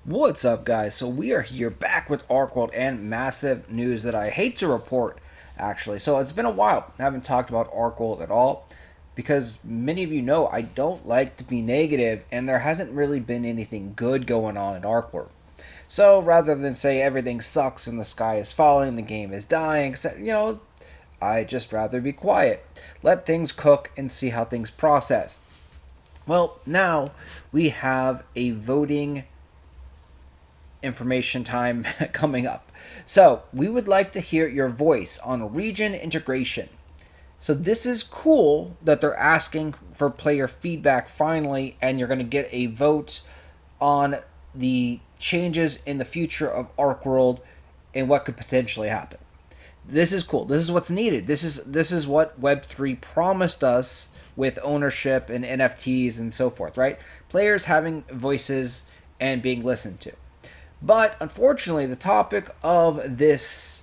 What's up, guys? So we are here back with Archeworld and massive news that I hate to report, actually. So it's been a while. I haven't talked about Archeworld at all because many of you know I don't like to be negative, and there hasn't really been anything good going on in Archeworld. So rather than say everything sucks and the sky is falling, the game is dying, I just rather be quiet. Let things cook and see how things process. Well, now we have a voting information time coming up. So we would like to hear your voice on region integration. So this is cool that they're asking for player feedback finally, and you're going to get a vote on the changes in the future of Arcworld and what could potentially happen. This is cool. This is what's needed. This is what Web3 promised us with ownership and NFTs and so forth, right? Players having voices and being listened to. But unfortunately, the topic of this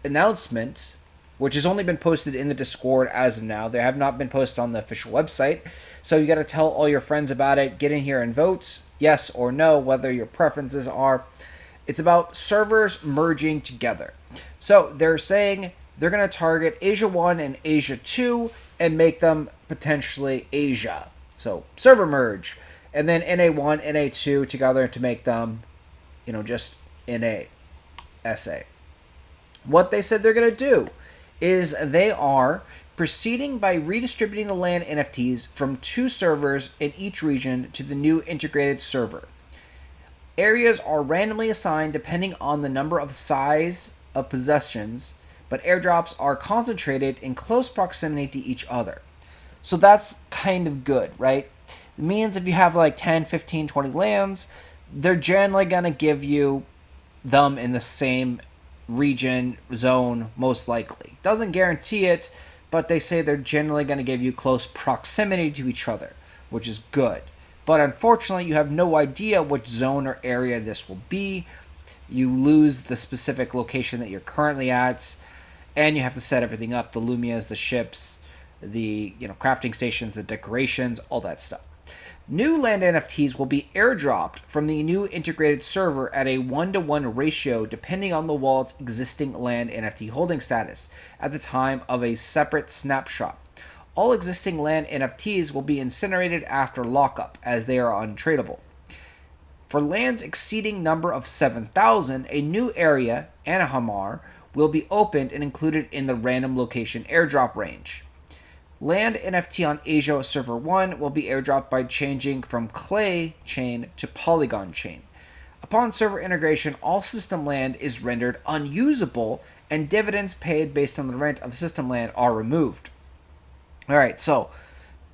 announcement, which has only been posted in the Discord as of now, they have not been posted on the official website. So you got to tell all your friends about it. Get in here and vote, yes or no, whether your preferences are. It's about servers merging together. So they're saying they're going to target Asia 1 and Asia 2 and make them potentially Asia. So server merge. And then NA1, NA2 together to make them, just NA, SA. What they said they're going to do is they are proceeding by redistributing the land NFTs from 2 servers in each region to the new integrated server. Areas are randomly assigned depending on the number of size of possessions, but airdrops are concentrated in close proximity to each other. So that's kind of good, right? It means if you have like 10, 15, 20 lands, they're generally going to give you them in the same region, zone, most likely. Doesn't guarantee it, but they say they're generally going to give you close proximity to each other, which is good. But unfortunately, you have no idea which zone or area this will be. You lose the specific location that you're currently at, and you have to set everything up, the Lumias, the ships, the crafting stations, the decorations, all that stuff. New land NFTs will be airdropped from the new integrated server at a 1-to-1 ratio depending on the wallet's existing land NFT holding status at the time of a separate snapshot. All existing land NFTs will be incinerated after lockup as they are untradeable. For lands exceeding number of 7,000, a new area, Anahamar, will be opened and included in the random location airdrop range. Land NFT on Asia Server 1 will be airdropped by changing from Clay chain to Polygon chain. Upon server integration, all system land is rendered unusable and dividends paid based on the rent of system land are removed. Alright, so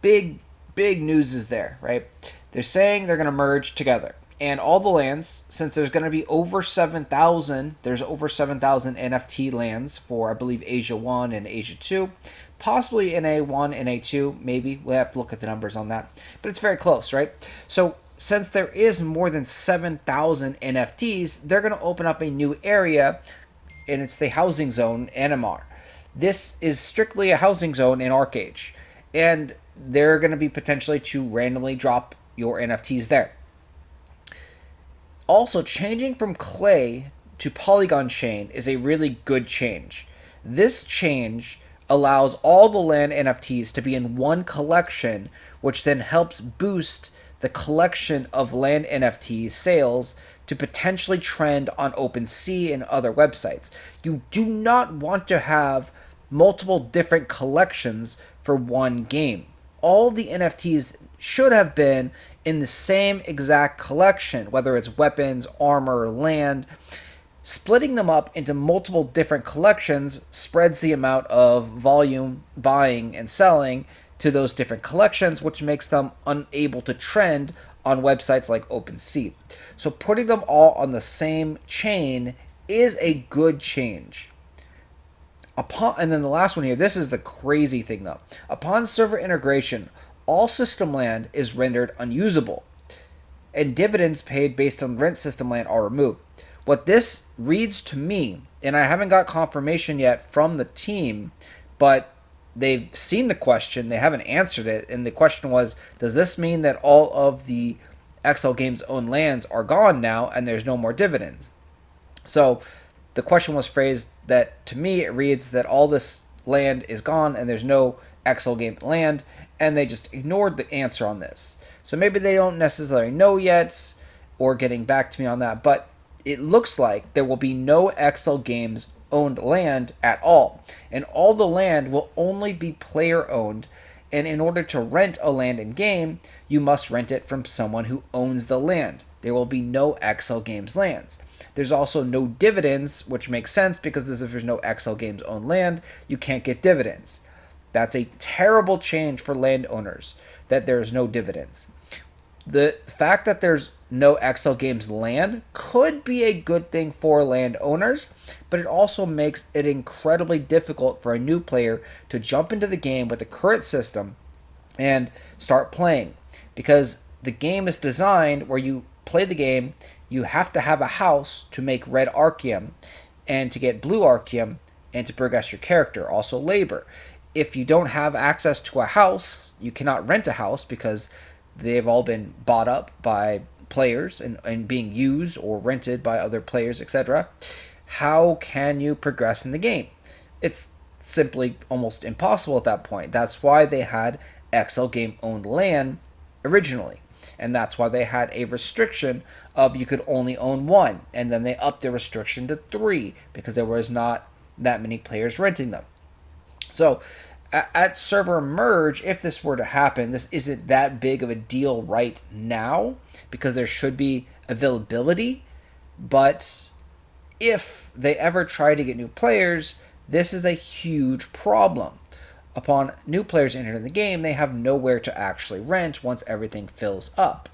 big news is there, right? They're saying they're going to merge together. And all the lands, since there's going to be over 7,000, there's over 7,000 NFT lands for, I believe, Asia 1 and Asia 2. Possibly NA1, NA2, maybe. We'll have to look at the numbers on that. But it's very close, right? So since there is more than 7,000 NFTs, they're going to open up a new area, and it's the housing zone, NMR. This is strictly a housing zone in ArcAge. And they're going to be potentially to randomly drop your NFTs there. Also, changing from Clay to Polygon chain is a really good change. This change allows all the land NFTs to be in one collection, which then helps boost the collection of land NFT sales to potentially trend on OpenSea and other websites. You do not want to have multiple different collections for one game. All the NFTs should have been in the same exact collection, whether it's weapons, armor, land. Splitting them up into multiple different collections spreads the amount of volume buying and selling to those different collections, which makes them unable to trend on websites like OpenSea. So putting them all on the same chain is a good change. And then the last one here, this is the crazy thing though. Upon server integration, all system land is rendered unusable, and dividends paid based on rent system land are removed. What this reads to me, and I haven't got confirmation yet from the team, but they've seen the question, they haven't answered it, and the question was, does this mean that all of the XL Games' own lands are gone now and there's no more dividends. So the question was phrased that, to me, it reads that all this land is gone and there's no XL Game land, and they just ignored the answer on this. So maybe they don't necessarily know yet or getting back to me on that, but it looks like there will be no XL Games owned land at all, and all the land will only be player owned. And in order to rent a land in game, you must rent it from someone who owns the land. There will be no XL Games lands. There's also no dividends, which makes sense because if there's no XL Games owned land, you can't get dividends. That's a terrible change for landowners, that there's no dividends. The fact that there's no XL Games land could be a good thing for landowners, but it also makes it incredibly difficult for a new player to jump into the game with the current system and start playing, because the game is designed where you play the game, you have to have a house to make red Archeum and to get blue Archeum and to progress your character, also labor. If you don't have access to a house, you cannot rent a house because they've all been bought up by players and being used or rented by other players, etc. How can you progress in the game? It's simply almost impossible at that point. That's why they had XL Game owned land originally. And that's why they had a restriction of you could only own one. And then they upped the restriction to 3 because there was not that many players renting them. So at server merge, if this were to happen, this isn't that big of a deal right now because there should be availability. But if they ever try to get new players, this is a huge problem. Upon new players entering the game, they have nowhere to actually rent once everything fills up.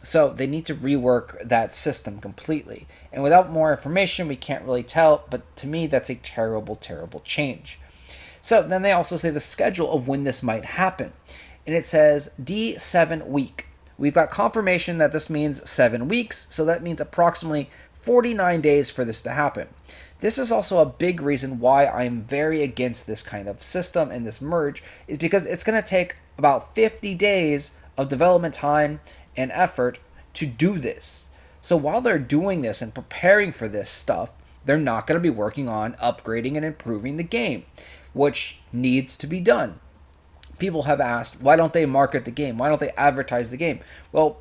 So they need to rework that system completely. And without more information, we can't really tell, but to me, that's a terrible, terrible change. So then they also say the schedule of when this might happen. And it says D7 week. We've got confirmation that this means 7 weeks, so that means approximately 49 days for this to happen. This is also a big reason why I'm very against this kind of system and this merge, is because it's going to take about 50 days of development time and effort to do this. So while they're doing this and preparing for this stuff, they're not going to be working on upgrading and improving the game, which needs to be done. People have asked, why don't they market the game? Why don't they advertise the game? Well,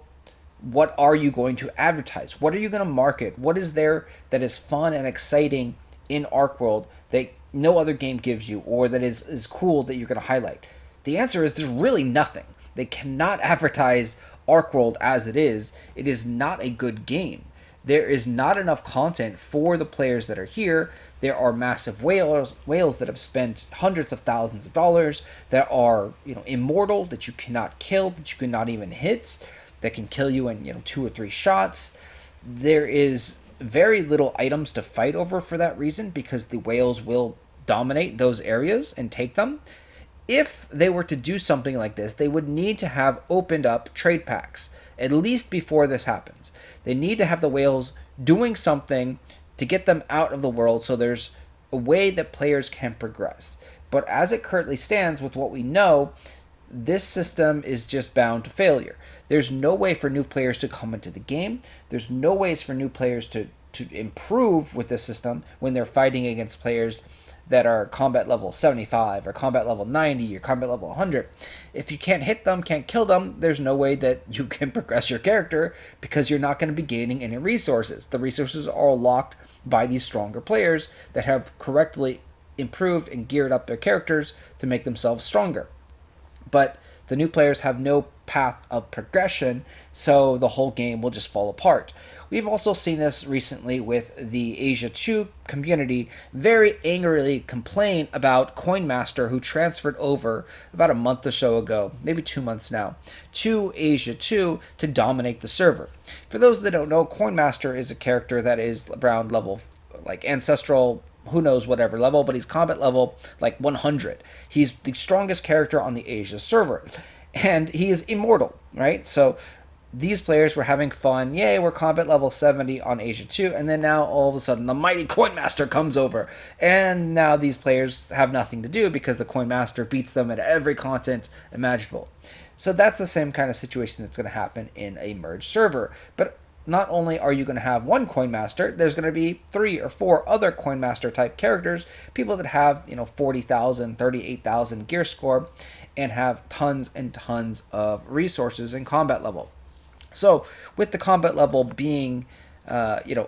what are you going to advertise? What are you going to market? What is there that is fun and exciting in Archeworld that no other game gives you, or that is cool that you're going to highlight? The answer is there's really nothing. They cannot advertise Archeworld as it is. It is not a good game. There is not enough content for the players that are here. There are massive whales that have spent hundreds of thousands of dollars that are, immortal, that you cannot kill, that you cannot even hit, that can kill you in 2 or 3 shots. There is very little items to fight over for that reason, because the whales will dominate those areas and take them. If they were to do something like this, they would need to have opened up trade packs, at least before this happens. They need to have the whales doing something to get them out of the world so there's a way that players can progress. But as it currently stands, with what we know, this system is just bound to failure. There's no way for new players to come into the game. There's no ways for new players to improve with this system when they're fighting against players that are combat level 75 or combat level 90 or combat level 100. If you can't hit them, can't kill them, there's no way that you can progress your character, because you're not going to be gaining any resources. The resources are all locked by these stronger players that have correctly improved and geared up their characters to make themselves stronger. But the new players have no path of progression, so the whole game will just fall apart. We've also seen this recently with the Asia 2 community very angrily complain about Coinmaster, who transferred over about a month or so ago, maybe 2 months now, to Asia 2 to dominate the server. For those that don't know, Coinmaster is a character that is around level, like ancestral, who knows whatever level, but he's combat level like 100. He's the strongest character on the Asia server, and he is immortal, right? So these players were having fun. Yay, we're combat level 70 on Asia 2, and then now all of a sudden the mighty Coinmaster comes over, and now these players have nothing to do because the Coinmaster beats them at every content imaginable. So that's the same kind of situation that's going to happen in a merged server. But not only are you going to have one coin master, there's going to be 3 or 4 other coin master type characters, people that have 40,000, 38,000 gear score, and have tons and tons of resources and combat level. So with the combat level being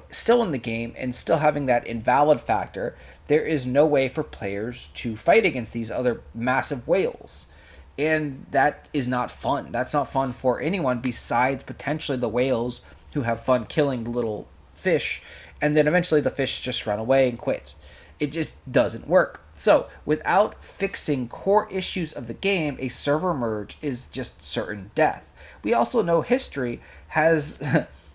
still in the game and still having that invalid factor, there is no way for players to fight against these other massive whales. And that is not fun. That's not fun for anyone besides potentially the whales who have fun killing the little fish, and then eventually the fish just run away and quit. It just doesn't work. So, without fixing core issues of the game, a server merge is just certain death. We also know history has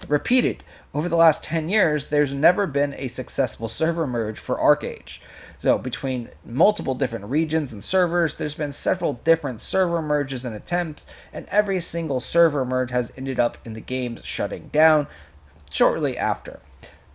repeated. Over the last 10 years, there's never been a successful server merge for ArcAge. So between multiple different regions and servers, there's been several different server merges and attempts, and every single server merge has ended up in the game shutting down shortly after.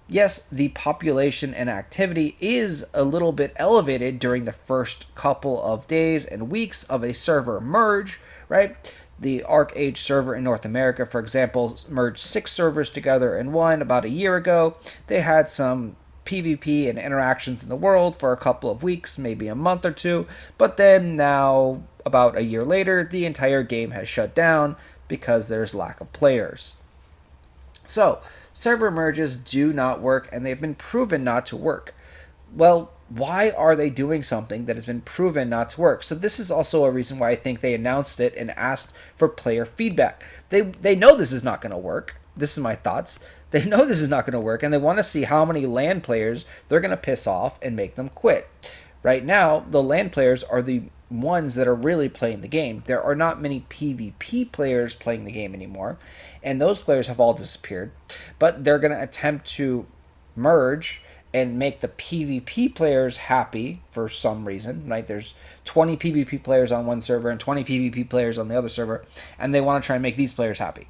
Yes, the population and activity is a little bit elevated during the first couple of days and weeks of a server merge, right? The ArcAge server in North America, for example, merged 6 servers together in one about a year ago. They had some PvP and interactions in the world for a couple of weeks, maybe a month or two, but then now, about a year later, the entire game has shut down because there's lack of players. So, server merges do not work, and they've been proven not to work. Well, why are they doing something that has been proven not to work? So this is also a reason why I think they announced it and asked for player feedback. They know this is not going to work. This is my thoughts. They know this is not going to work, and they want to see how many LAN players they're going to piss off and make them quit. Right now, the LAN players are the ones that are really playing the game. There are not many PvP players playing the game anymore, and those players have all disappeared. But they're going to attempt to merge and make the PvP players happy for some reason, right? There's 20 PvP players on one server and 20 PvP players on the other server, and they want to try and make these players happy.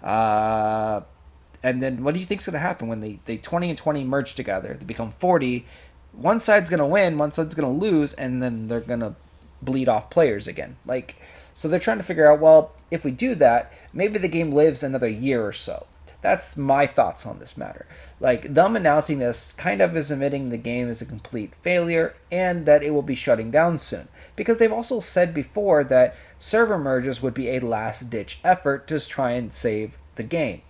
And then what do you think is going to happen when they 20 and 20 merge together? They become 40. One side's going to win, one side's going to lose, and then they're going to bleed off players again. So they're trying to figure out, well, if we do that, maybe the game lives another year or so. That's my thoughts on this matter. Them announcing this kind of is admitting the game is a complete failure and that it will be shutting down soon. Because they've also said before that server merges would be a last-ditch effort to try and save the game.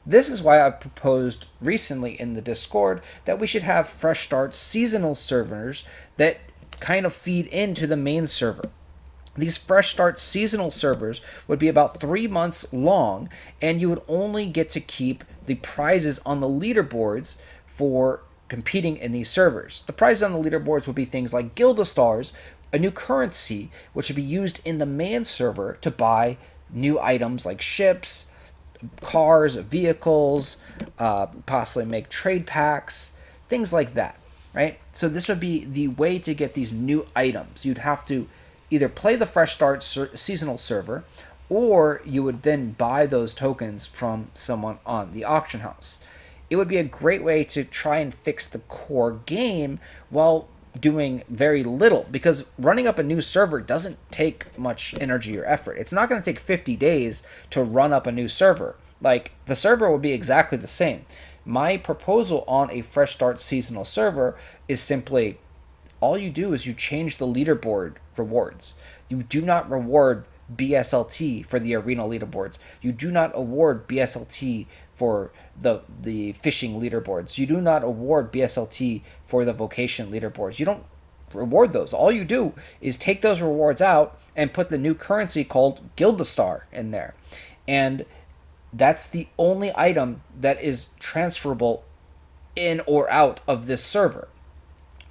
This is why I proposed recently in the Discord that we should have fresh start seasonal servers that kind of feed into the main server. These fresh start seasonal servers would be about 3 months long, and you would only get to keep the prizes on the leaderboards for competing in these servers. The prizes on the leaderboards would be things like Guild Stars, a new currency which would be used in the main server to buy new items like ships, cars, vehicles, possibly make trade packs, things like that, right? So this would be the way to get these new items. You'd have to either play the fresh start seasonal server, or you would then buy those tokens from someone on the auction house. It would be a great way to try and fix the core game while doing very little, because running up a new server doesn't take much energy or effort. It's not going to take 50 days to run up a new server. The server will be exactly the same. My proposal on a fresh start seasonal server is simply, all you do is you change the leaderboard rewards. You do not reward BSLT for the arena leaderboards. You do not award BSLT for the fishing leaderboards. You do not award BSLT for the vocation leaderboards. You don't reward those. All you do is take those rewards out and put the new currency called Guild Star in there. And that's the only item that is transferable in or out of this server.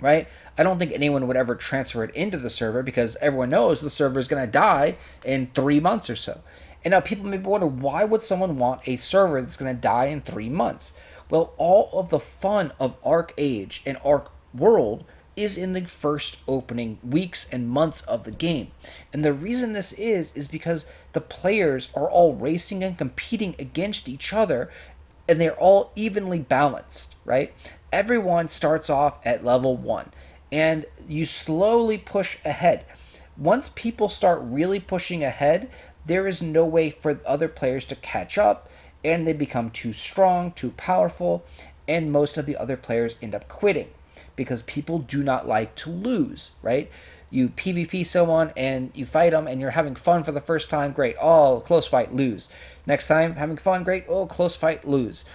Right? I don't think anyone would ever transfer it into the server because everyone knows the server is going to die in 3 months or so. And now people may wonder, why would someone want a server that's going to die in 3 months? Well, all of the fun of ArcAge and Archeworld is in the first opening weeks and months of the game. And the reason this is because the players are all racing and competing against each other, and they're all evenly balanced, right? Everyone starts off at level 1, and you slowly push ahead. Once people start really pushing ahead, there is no way for other players to catch up, and they become too strong, too powerful, and most of the other players end up quitting because people do not like to lose, right? You PvP someone and you fight them and you're having fun for the first time, great. Oh, close fight, lose. Next time, having fun, great. Oh, close fight, lose.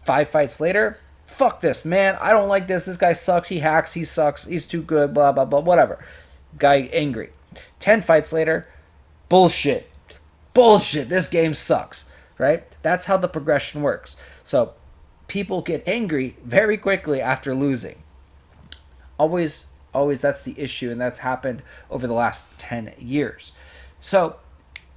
5 fights later, fuck this, man. I don't like this. This guy sucks. He hacks. He sucks. He's too good. Blah, blah, blah, whatever. Guy angry. 10 fights later, bullshit. Bullshit. This game sucks, right? That's how the progression works. So people get angry very quickly after losing. Always that's the issue, and that's happened over the last 10 years. So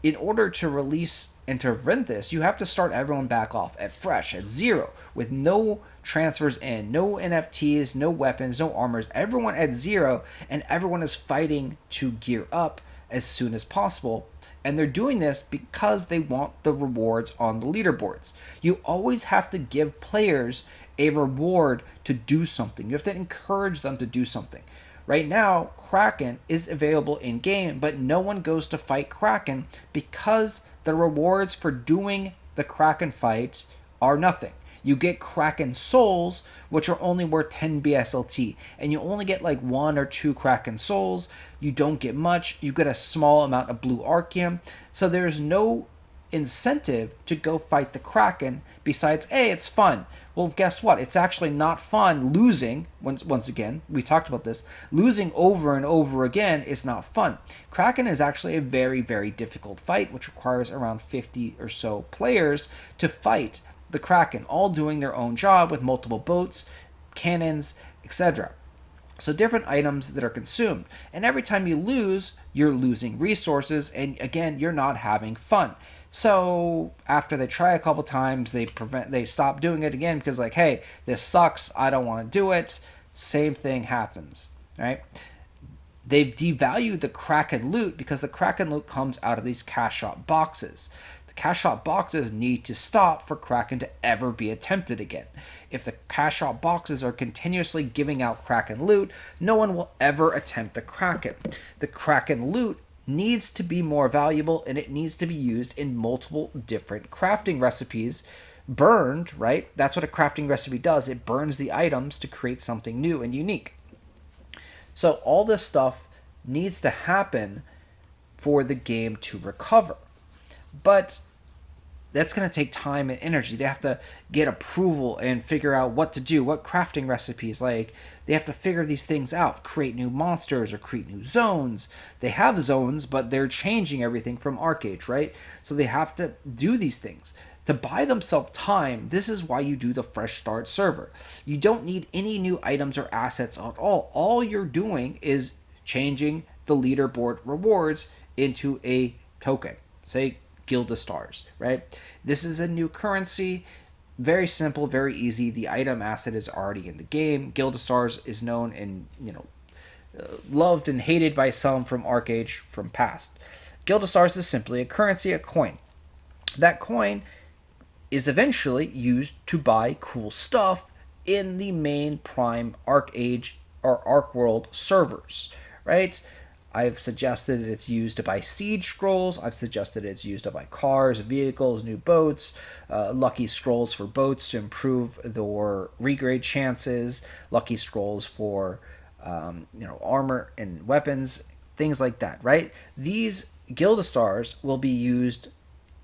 in order to release and to prevent this, you have to start everyone back off at fresh, at zero, with no transfers in, no NFTs, no weapons, no armors, everyone at zero, and everyone is fighting to gear up as soon as possible. And they're doing this because they want the rewards on the leaderboards. You always have to give players a reward to do something. You have to encourage them to do something. Right now, Kraken is available in game, but no one goes to fight Kraken because the rewards for doing the Kraken fights are nothing. You get Kraken souls, which are only worth 10 BSLT, and you only get like 1 or 2 Kraken souls. You don't get much. You get a small amount of blue Archeum. So there's no incentive to go fight the Kraken besides, hey, it's fun. Well, guess what? It's actually not fun losing. Once again, we talked about this. Losing over and over again is not fun. Kraken is actually a very, very difficult fight, which requires around 50 or so players to fight the Kraken, all doing their own job with multiple boats, cannons, etc. So different items that are consumed. And every time you lose, you're losing resources, and again, you're not having fun. So after they try a couple times, they stop doing it again because like, hey, this sucks, I don't want to do it. Same thing happens, right? They've devalued the Kraken loot because the Kraken loot comes out of these cash shop boxes. The cash shop boxes need to stop for Kraken to ever be attempted again. If the cash shop boxes are continuously giving out Kraken loot, no one will ever attempt the Kraken. The Kraken loot needs to be more valuable, and it needs to be used in multiple different crafting recipes. Burned, right? That's what a crafting recipe does. It burns the items to create something new and unique. So all this stuff needs to happen for the game to recover. But that's going to take time and energy. They have to get approval and figure out what to do, what crafting recipes. Like, they have to figure these things out, create new monsters or create new zones. They have zones, but they're changing everything from Arcade, right? So they have to do these things. To buy themselves time, this is why you do the fresh start server. You don't need any new items or assets at all. All you're doing is changing the leaderboard rewards into a token. Say Gilda Stars, right? This is a new currency. Very simple, very easy. The item asset is already in the game. Gilda Stars is known and, loved and hated by some from Arcade from past. Gilda Stars is simply a currency, a coin. That coin is eventually used to buy cool stuff in the main Prime Arcade or Archeworld servers, right? I've suggested that it's used to buy siege scrolls. I've suggested it's used to buy cars, vehicles, new boats, lucky scrolls for boats to improve their regrade chances, lucky scrolls for armor and weapons, things like that, right? These Gilda Stars will be used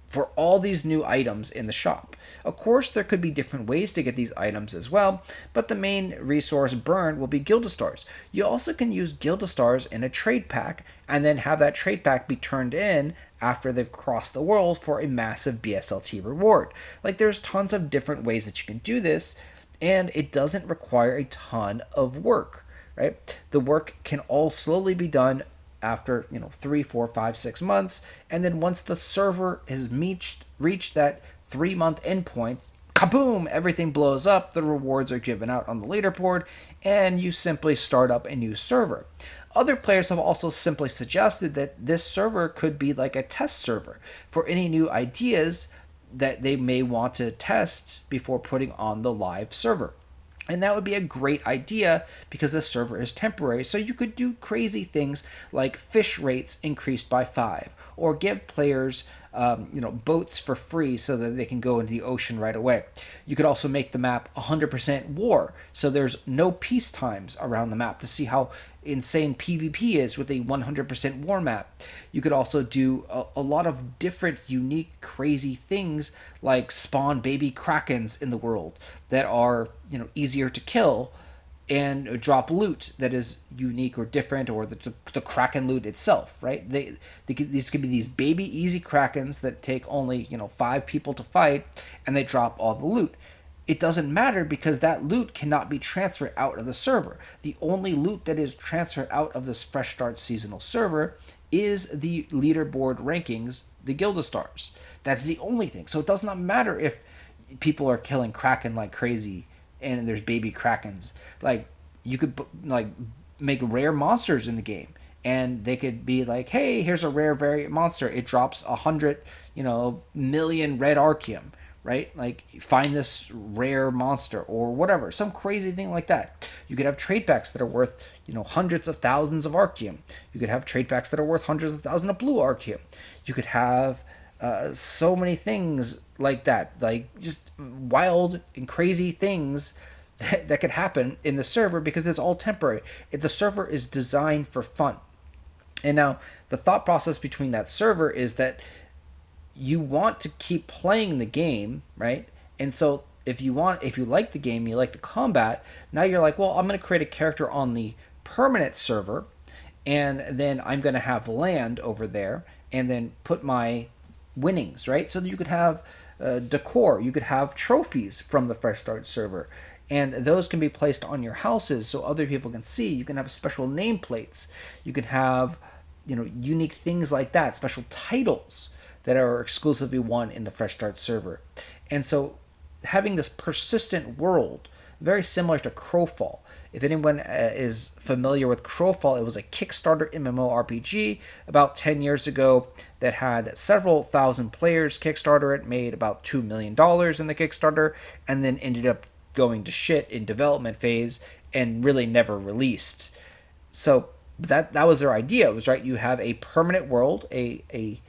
for all these new items in the shop. Of course, there could be different ways to get these items as well, but the main resource burn will be Gilda Stars. You also can use Gilda Stars in a trade pack and then have that trade pack be turned in after they've crossed the world for a massive BSLT reward. Like, there's tons of different ways that you can do this, and it doesn't require a ton of work, right? The work can all slowly be done after 3, 4, 5, 6 months, and then once the server has reached that 3-month endpoint, kaboom, everything blows up, the rewards are given out on the leaderboard, and you simply start up a new server. Other players have also simply suggested that this server could be like a test server for any new ideas that they may want to test before putting on the live server. And that would be a great idea because the server is temporary. So you could do crazy things like fish rates increased by 5, or give players boats for free so that they can go into the ocean right away. You could also make the map 100% war, so there's no peace times around the map to see how insane PvP is with a 100% war map. You could also do a lot of different, unique, crazy things like spawn baby krakens in the world that are easier to kill and drop loot that is unique or different, or the kraken loot itself, right? These could be these baby easy krakens that take only 5 people to fight, and they drop all the loot. It doesn't matter because that loot cannot be transferred out of the server. The only loot that is transferred out of this fresh start seasonal server is the leaderboard rankings, the Gilda stars. That's the only thing. So it does not matter if people are killing kraken like crazy and there's baby krakens. Like, you could like make rare monsters in the game, and they could be like, hey, here's a rare variant monster. It drops 100 million red archeum, right? Like, find this rare monster or whatever, some crazy thing like that. You could have trade packs that are worth hundreds of thousands of archeum. You could have trade packs that are worth hundreds of thousands of blue archeum. You could have so many things like that, like just wild and crazy things that could happen in the server because it's all temporary. If the server is designed for fun. And now the thought process between that server is that you want to keep playing the game, right? And so if you like the game, you like the combat, now you're like, well, I'm going to create a character on the permanent server, and then I'm going to have land over there, and then put my winnings, right? So you could have decor, you could have trophies from the fresh start server, and those can be placed on your houses so other people can see. You can have special nameplates, you can have unique things like that, special titles that are exclusively won in the fresh start server. And so having this persistent world, very similar to Crowfall. If anyone is familiar with Crowfall, it was a Kickstarter MMORPG about 10 years ago that had several thousand players Kickstarter it, made about $2 million in the Kickstarter, and then ended up going to shit in development phase and really never released. So that was their idea. It was, right, you have a permanent world, a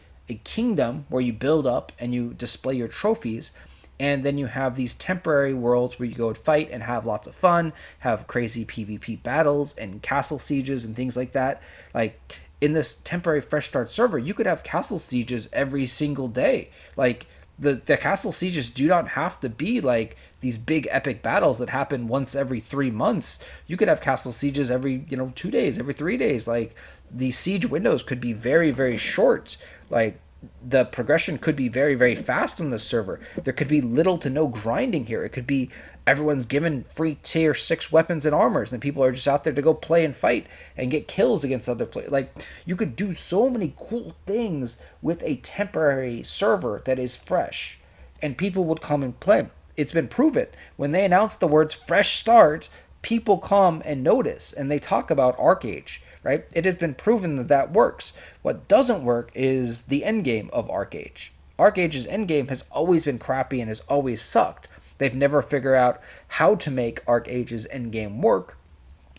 kingdom where you build up and you display your trophies, and then you have these temporary worlds where you go and fight and have lots of fun, have crazy PvP battles and castle sieges and things like that. Like, in this temporary fresh start server, you could have castle sieges every single day. Like, the castle sieges do not have to be like these big epic battles that happen once every 3 months. You could have castle sieges every 2 days, every 3 days. Like, the siege windows could be very, very short. Like, the progression could be very, very fast on this server. There could be little to no grinding here. It could be everyone's given free tier 6 weapons and armors, and people are just out there to go play and fight and get kills against other players. Like, you could do so many cool things with a temporary server that is fresh, and people would come and play. It's been proven. When they announce the words fresh start, people come and notice, and they talk about ArcAge. Right? It has been proven that that works. What doesn't work is the endgame of ArcAge. ArcAge's endgame has always been crappy and has always sucked. They've never figured out how to make ArcAge's endgame work.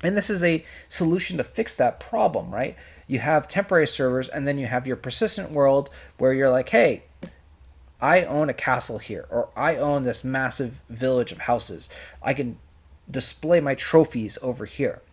And this is a solution to fix that problem, right? You have temporary servers, and then you have your persistent world where you're like, hey, I own a castle here, or I own this massive village of houses. I can display my trophies over here.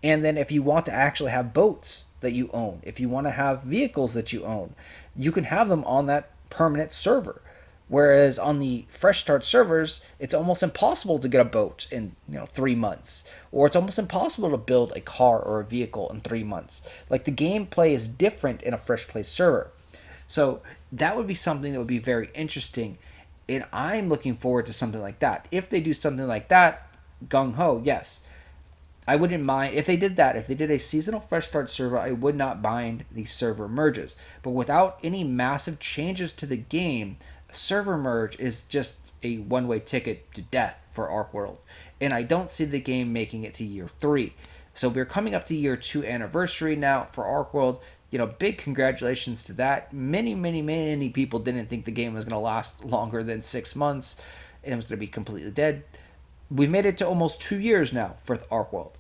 And then if you want to actually have boats that you own, if you want to have vehicles that you own, you can have them on that permanent server. Whereas on the fresh start servers, it's almost impossible to get a boat in 3 months, or it's almost impossible to build a car or a vehicle in 3 months. Like, the gameplay is different in a fresh play server. So that would be something that would be very interesting, and I'm looking forward to something like that. If they do something like that, gung ho, yes. I wouldn't mind if they did that. If they did a seasonal fresh start server, I would not mind the server merges. But without any massive changes to the game, a server merge is just a one-way ticket to death for Archeworld. And I don't see the game making it to year 3. So we're coming up to year 2 anniversary now for Archeworld. Big congratulations to that. Many, many, many people didn't think the game was going to last longer than 6 months and it was going to be completely dead. we've made it to almost 2 years now for Archeworld.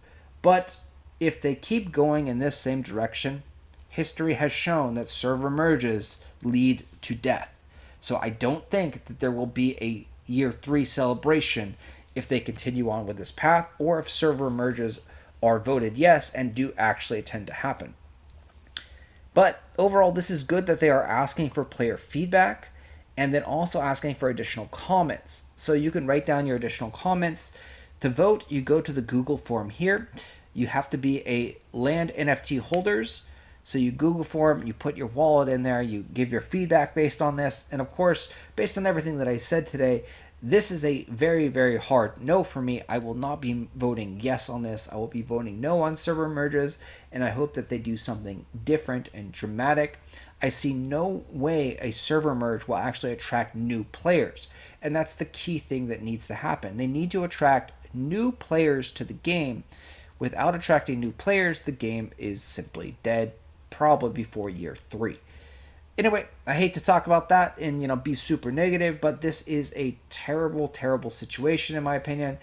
But if they keep going in this same direction, history has shown that server merges lead to death. So I don't think that there will be a year 3 celebration if they continue on with this path, or if server merges are voted yes and do actually tend to happen. But overall, this is good that they are asking for player feedback and then also asking for additional comments. So you can write down your additional comments. To vote, you go to the Google form here. You have to be a land NFT holders. So you Google form, you put your wallet in there, you give your feedback based on this. And of course, based on everything that I said today, this is a very, very hard no for me. I will not be voting yes on this. I will be voting no on server merges, and I hope that they do something different and dramatic. I see no way a server merge will actually attract new players, and that's the key thing that needs to happen. They need to attract new players to the game. Without attracting new players, the game is simply dead, probably before year 3. Anyway, I hate to talk about that and be super negative, but this is a terrible, terrible situation in my opinion,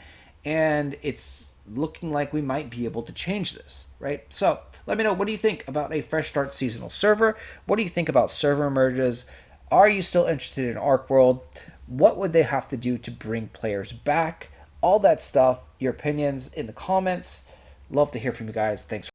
and it's looking like we might be able to change this, right? So let me know, what do you think about a fresh start seasonal server? What do you think about server merges? Are you still interested in Archeworld? What would they have to do to bring players back? All that stuff, your opinions in the comments. Love to hear from you guys. Thanks.